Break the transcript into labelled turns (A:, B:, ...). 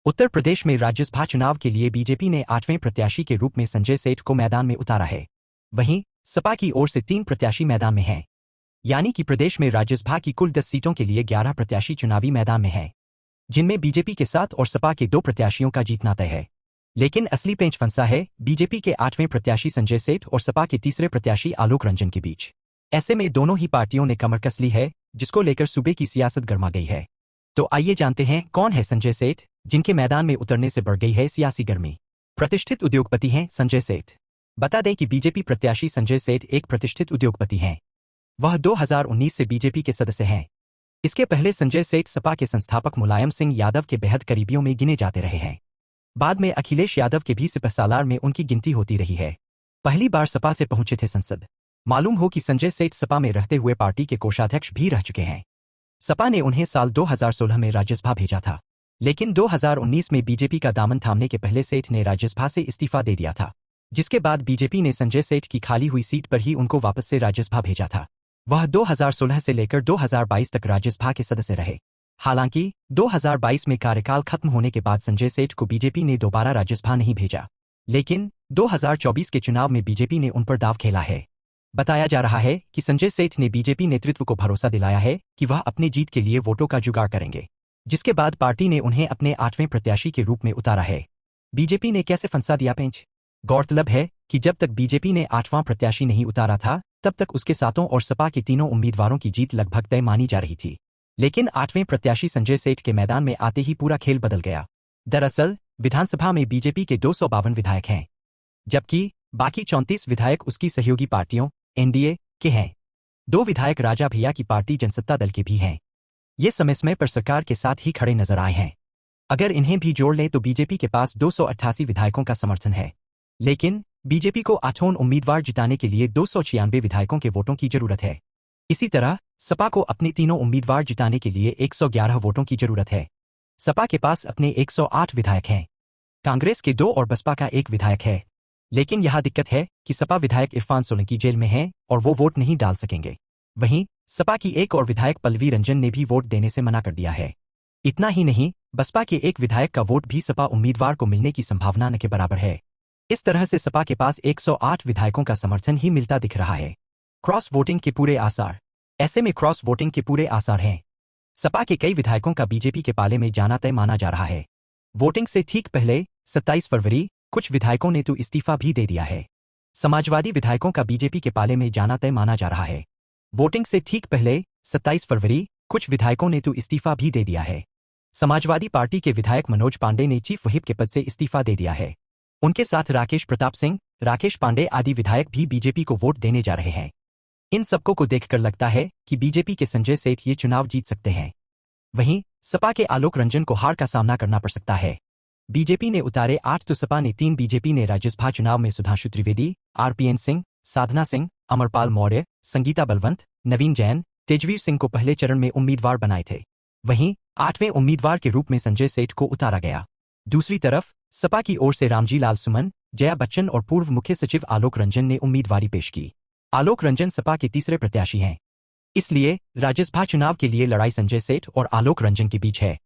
A: उत्तर प्रदेश में राज्यसभा चुनाव के लिए बीजेपी ने 8वें प्रत्याशी के रूप में संजय सेठ को मैदान में उतारा है। वहीं सपा की ओर से 3 प्रत्याशी मैदान में हैं। यानी कि प्रदेश में राज्यसभा की कुल 10 सीटों के लिए 11 प्रत्याशी चुनावी मैदान में हैं, जिनमें बीजेपी के 7 और सपा के 2 प्रत्याशियों का जीतना तय है। लेकिन असली पेंच फंसा है बीजेपी के 8वें प्रत्याशी संजय सेठ और सपा के तीसरे प्रत्याशी आलोक रंजन के बीच। ऐसे में दोनों ही पार्टियों ने कमर कस ली है, जिसको लेकर सूबे की सियासत गर्मा गई है। तो आइए जानते हैं कौन है संजय सेठ, जिनके मैदान में उतरने से बढ़ गई है सियासी गर्मी। प्रतिष्ठित उद्योगपति हैं संजय सेठ। बता दें कि बीजेपी प्रत्याशी संजय सेठ एक प्रतिष्ठित उद्योगपति हैं। वह 2019 से बीजेपी के सदस्य हैं। इसके पहले संजय सेठ सपा के संस्थापक मुलायम सिंह यादव के बेहद करीबियों में गिने जाते रहे हैं। बाद में अखिलेश यादव के भी सिपहसालार में उनकी गिनती होती रही है। पहली बार सपा से पहुंचे थे संसद। मालूम हो कि संजय सेठ सपा में रहते हुए पार्टी के कोषाध्यक्ष भी रह चुके हैं। सपा ने उन्हें साल 2016 में राज्यसभा भेजा था, लेकिन 2019 में बीजेपी का दामन थामने के पहले सेठ ने राज्यसभा से इस्तीफा दे दिया था, जिसके बाद बीजेपी ने संजय सेठ की खाली हुई सीट पर ही उनको वापस से राज्यसभा भेजा था। वह 2016 से लेकर 2022 तक राज्यसभा के सदस्य रहे। हालांकि 2022 में कार्यकाल खत्म होने के बाद संजय सेठ को बीजेपी ने दोबारा राज्यसभा नहीं भेजा, लेकिन 2024 के चुनाव में बीजेपी ने उन पर दांव खेला है। बताया जा रहा है कि संजय सेठ ने बीजेपी नेतृत्व को भरोसा दिलाया है कि वह अपनी जीत के लिए वोटों का जुगाड़ करेंगे, जिसके बाद पार्टी ने उन्हें अपने 8वें प्रत्याशी के रूप में उतारा है। बीजेपी ने कैसे फंसा दिया पेंच? गौरतलब है कि जब तक बीजेपी ने 8वां प्रत्याशी नहीं उतारा था, तब तक उसके सातों और सपा के तीनों उम्मीदवारों की जीत लगभग तय मानी जा रही थी। लेकिन 8वें प्रत्याशी संजय सेठ के मैदान में आते ही पूरा खेल बदल गया। दरअसल विधानसभा में बीजेपी के 252 विधायक हैं, जबकि बाकी 34 विधायक उसकी सहयोगी पार्टियों एनडीए के हैं। 2 विधायक राजा भैया की पार्टी जनसत्ता दल के भी हैं। ये समय समय पर सरकार के साथ ही खड़े नजर आए हैं। अगर इन्हें भी जोड़ लें तो बीजेपी के पास 288 विधायकों का समर्थन है। लेकिन बीजेपी को 8 उम्मीदवार जिताने के लिए 296 विधायकों के वोटों की जरूरत है। इसी तरह सपा को अपने तीनों उम्मीदवार जिताने के लिए 111 वोटों की जरूरत है। सपा के पास अपने 108 विधायक हैं। कांग्रेस के 2 और बसपा का 1 विधायक है। लेकिन यह दिक्कत है कि सपा विधायक इरफान सोलंकी जेल में हैं और वो वोट नहीं डाल सकेंगे। वहीं सपा की 1 और विधायक पल्लवी रंजन ने भी वोट देने से मना कर दिया है। इतना ही नहीं, बसपा के 1 विधायक का वोट भी सपा उम्मीदवार को मिलने की संभावना न के बराबर है। इस तरह से सपा के पास 108 विधायकों का समर्थन ही मिलता दिख रहा है। क्रॉस वोटिंग के पूरे आसार। ऐसे में क्रॉस वोटिंग के पूरे आसार हैं। सपा के कई विधायकों का बीजेपी के पाले में जाना तय माना जा रहा है। वोटिंग से ठीक पहले 27 फरवरी कुछ विधायकों ने तो इस्तीफा भी दे दिया है। समाजवादी विधायकों का बीजेपी के पाले में जाना तय माना जा रहा है। वोटिंग से ठीक पहले 27 फरवरी कुछ विधायकों ने तो इस्तीफा भी दे दिया है। समाजवादी पार्टी के विधायक मनोज पांडे ने चीफ व्हिप के पद से इस्तीफा दे दिया है। उनके साथ राकेश प्रताप सिंह, राकेश पांडे आदि विधायक भी बीजेपी को वोट देने जा रहे हैं। इन सबको को देखकर लगता है कि बीजेपी के संजय सेठ ये चुनाव जीत सकते हैं। वहीं सपा के आलोक रंजन को हार का सामना करना पड़ सकता है। बीजेपी ने उतारे 8 तो सपा ने 3। बीजेपी ने राज्यसभा चुनाव में सुधांशु त्रिवेदी, आरपीएन सिंह, साधना सिंह, अमरपाल मौर्य, संगीता बलवंत, नवीन जैन, तेजवीर सिंह को पहले चरण में उम्मीदवार बनाए थे। वहीं 8वें उम्मीदवार के रूप में संजय सेठ को उतारा गया। दूसरी तरफ सपा की ओर से रामजी लाल सुमन, जया बच्चन और पूर्व मुख्य सचिव आलोक रंजन ने उम्मीदवारी पेश की। आलोक रंजन सपा के तीसरे प्रत्याशी हैं। इसलिए राज्यसभा चुनाव के लिए लड़ाई संजय सेठ और आलोक रंजन के बीच है।